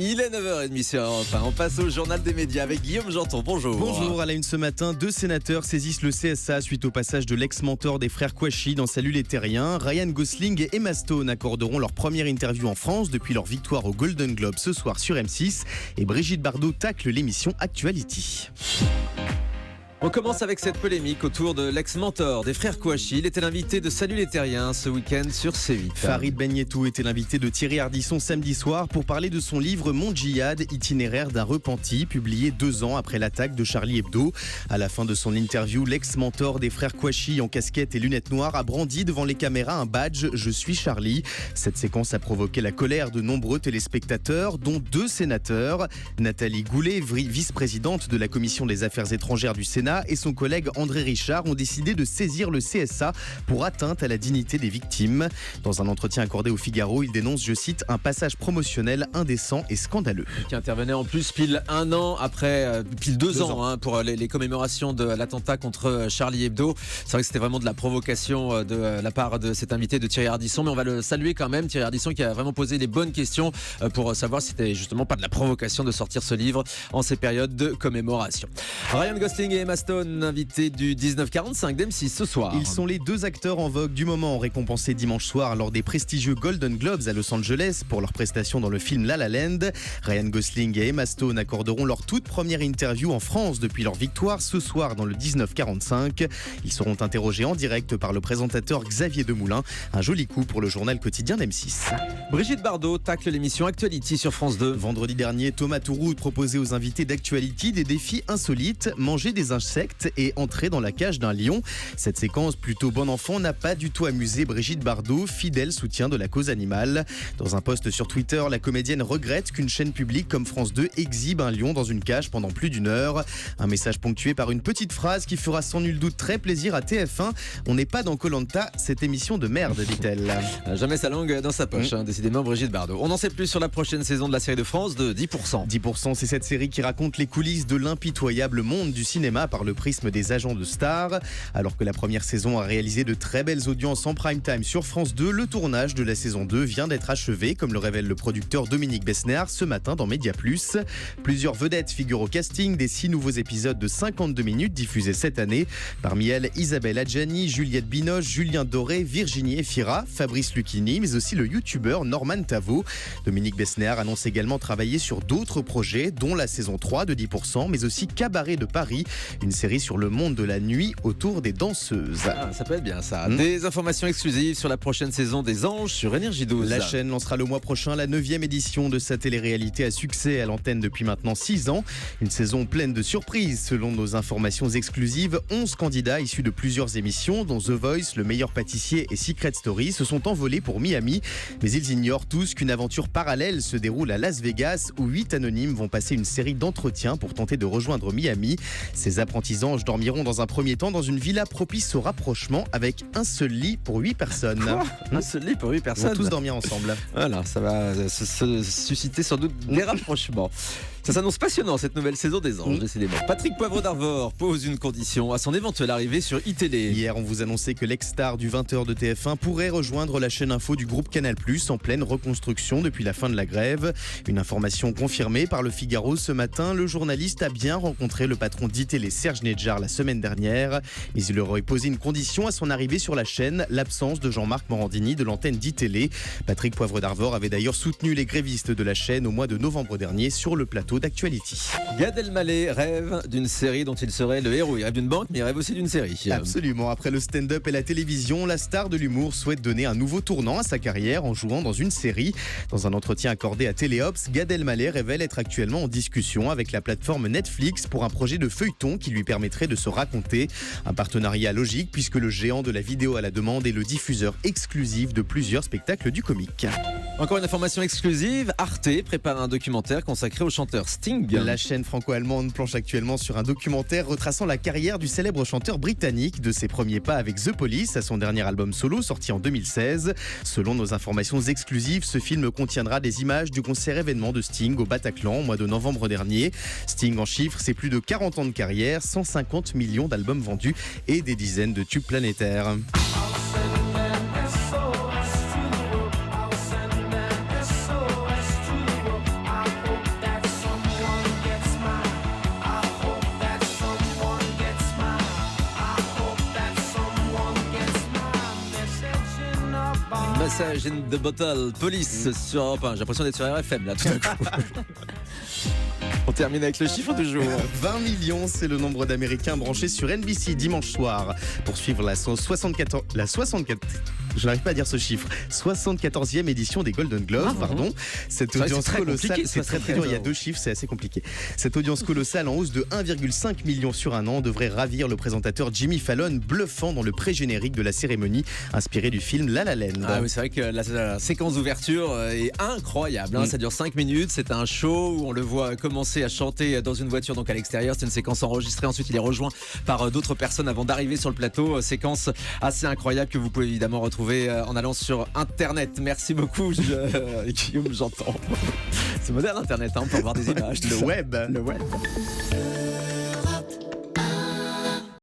Il est 9h30 sur Europe 1. On passe au journal des médias avec Guillaume Janton. Bonjour. Bonjour. À la une ce matin, 2 sénateurs saisissent le CSA suite au passage de l'ex-mentor des frères Kouachi dans Salut les Terriens. Ryan Gosling et Emma Stone accorderont leur première interview en France depuis leur victoire au Golden Globe ce soir sur M6. Et Brigitte Bardot tacle l'émission Actuality. On commence avec cette polémique autour de l'ex-mentor des frères Kouachi. Il était l'invité de Salut les Terriens ce week-end sur C8. Farid Benyetou était l'invité de Thierry Ardisson samedi soir pour parler de son livre Mon Djihad, itinéraire d'un repenti, publié 2 ans après l'attaque de Charlie Hebdo. À la fin de son interview, l'ex-mentor des frères Kouachi en casquette et lunettes noires a brandi devant les caméras un badge « Je suis Charlie ». Cette séquence a provoqué la colère de nombreux téléspectateurs, dont 2 sénateurs. Nathalie Goulet, vice-présidente de la Commission des Affaires étrangères du Sénat, et son collègue André Richard ont décidé de saisir le CSA pour atteinte à la dignité des victimes. Dans un entretien accordé au Figaro, il dénonce, je cite, un passage promotionnel indécent et scandaleux. Qui intervenait en plus pile 1 an après, pile 2 ans. Pour les commémorations de l'attentat contre Charlie Hebdo. C'est vrai que c'était vraiment de la provocation de la part de cet invité de Thierry Ardisson, mais on va le saluer quand même, Thierry Ardisson, qui a vraiment posé les bonnes questions pour savoir si c'était justement pas de la provocation de sortir ce livre en ces périodes de commémoration. Ryan Gosling et Emma Stone, invités du 1945 d'M6 ce soir. Ils sont les 2 acteurs en vogue du moment, récompensés dimanche soir lors des prestigieux Golden Globes à Los Angeles pour leur prestation dans le film La La Land. Ryan Gosling et Emma Stone accorderont leur toute première interview en France depuis leur victoire ce soir dans le 1945. Ils seront interrogés en direct par le présentateur Xavier Demoulin. Un joli coup pour le journal quotidien d'M6. Brigitte Bardot tacle l'émission Actuality sur France 2. Vendredi dernier, Thomas Touroud proposait aux invités d'Actuality des défis insolites, manger des insectes et entrer dans la cage d'un lion. Cette séquence plutôt bon enfant n'a pas du tout amusé Brigitte Bardot, fidèle soutien de la cause animale. Dans un post sur Twitter, la comédienne regrette qu'une chaîne publique comme France 2 exhibe un lion dans une cage pendant plus d'1 heure. Un message ponctué par une petite phrase qui fera sans nul doute très plaisir à TF1. On n'est pas dans Koh-Lanta, cette émission de merde, dit-elle. Jamais sa langue dans sa poche, décidément Brigitte Bardot. On en sait plus sur la prochaine saison de la série de France de 10%. 10%, c'est cette série qui raconte les coulisses de l'impitoyable monde du cinéma par le prisme des agents de stars. Alors que la première saison a réalisé de très belles audiences en prime time sur France 2, le tournage de la saison 2 vient d'être achevé, comme le révèle le producteur Dominique Besnéard ce matin dans Média Plus. Plusieurs vedettes figurent au casting des 6 nouveaux épisodes de 52 minutes diffusés cette année. Parmi elles, Isabelle Adjani, Juliette Binoche, Julien Doré, Virginie Efira, Fabrice Lucchini, mais aussi le youtubeur Norman Tavo. Dominique Besnéard annonce également travailler sur d'autres projets, dont la saison 3 de 10%, mais aussi Cabaret de Paris, une série sur le monde de la nuit autour des danseuses. Ça peut être bien ça. Des informations exclusives sur la prochaine saison des Anges sur Énergie 12. La chaîne lancera le mois prochain la 9e édition de sa télé-réalité à succès à l'antenne depuis maintenant 6 ans. Une saison pleine de surprises. Selon nos informations exclusives, 11 candidats issus de plusieurs émissions, dont The Voice, Le Meilleur Pâtissier et Secret Story, se sont envolés pour Miami. Mais ils ignorent tous qu'une aventure parallèle se déroule à Las Vegas, où 8 anonymes vont passer une série d'entretiens pour tenter de rejoindre Miami. Ces apprentis anges dormiront dans un premier temps dans une villa propice au rapprochement avec un seul lit pour 8 personnes. Un seul lit pour 8 personnes. Ils vont tous dormir ensemble. Voilà, ça va susciter sans doute des rapprochements. Ça s'annonce passionnant cette nouvelle saison des Anges, décidément. Patrick Poivre d'Arvor pose une condition à son éventuelle arrivée sur iTélé. Hier, on vous annonçait que l'ex-star du 20h de TF1 pourrait rejoindre la chaîne info du groupe Canal+, en pleine reconstruction depuis la fin de la grève. Une information confirmée par le Figaro ce matin. Le journaliste a bien rencontré le patron d'iTélé, Serge Nedjar, la semaine dernière. Mais il aurait posé une condition à son arrivée sur la chaîne, l'absence de Jean-Marc Morandini de l'antenne d'iTélé. Patrick Poivre d'Arvor avait d'ailleurs soutenu les grévistes de la chaîne au mois de novembre dernier sur le plateau d'Actuality. Gad Elmaleh rêve d'une série dont il serait le héros. Il rêve d'une banque, mais il rêve aussi d'une série. Absolument. Après le stand-up et la télévision, la star de l'humour souhaite donner un nouveau tournant à sa carrière en jouant dans une série. Dans un entretien accordé à Téléops, Gad Elmaleh révèle être actuellement en discussion avec la plateforme Netflix pour un projet de feuilleton qui lui permettrait de se raconter. Un partenariat logique puisque le géant de la vidéo à la demande est le diffuseur exclusif de plusieurs spectacles du comique. Encore une information exclusive, Arte prépare un documentaire consacré au chanteur Sting. La chaîne franco-allemande planche actuellement sur un documentaire retraçant la carrière du célèbre chanteur britannique, de ses premiers pas avec The Police à son dernier album solo sorti en 2016. Selon nos informations exclusives, ce film contiendra des images du concert événement de Sting au Bataclan au mois de novembre dernier. Sting en chiffres, c'est plus de 40 ans de carrière, 150 millions d'albums vendus et des dizaines de tubes planétaires. Message in the Bottle, Police sur Europe 1. J'ai l'impression d'être sur RFM là tout à coup. On termine avec le chiffre du jour. 20 millions, c'est le nombre d'Américains branchés sur NBC dimanche soir pour suivre je n'arrive pas à dire ce chiffre, 74e édition des Golden Globes, pardon. Cette audience colossale, c'est très dur, il y a 2 chiffres, c'est assez compliqué. Cette audience colossale en hausse de 1,5 million sur un an devrait ravir le présentateur Jimmy Fallon, bluffant dans le pré-générique de la cérémonie inspirée du film La La Land. Ah oui, c'est vrai que la séquence d'ouverture est incroyable, ça dure 5 minutes, c'est un show où on le voit commencer à chanter dans une voiture donc à l'extérieur, c'est une séquence enregistrée, ensuite il est rejoint par d'autres personnes avant d'arriver sur le plateau, séquence assez incroyable que vous pouvez évidemment retrouver en allant sur internet. Merci beaucoup Guillaume, j'entends. C'est moderne internet, on peut voir des images. Le web.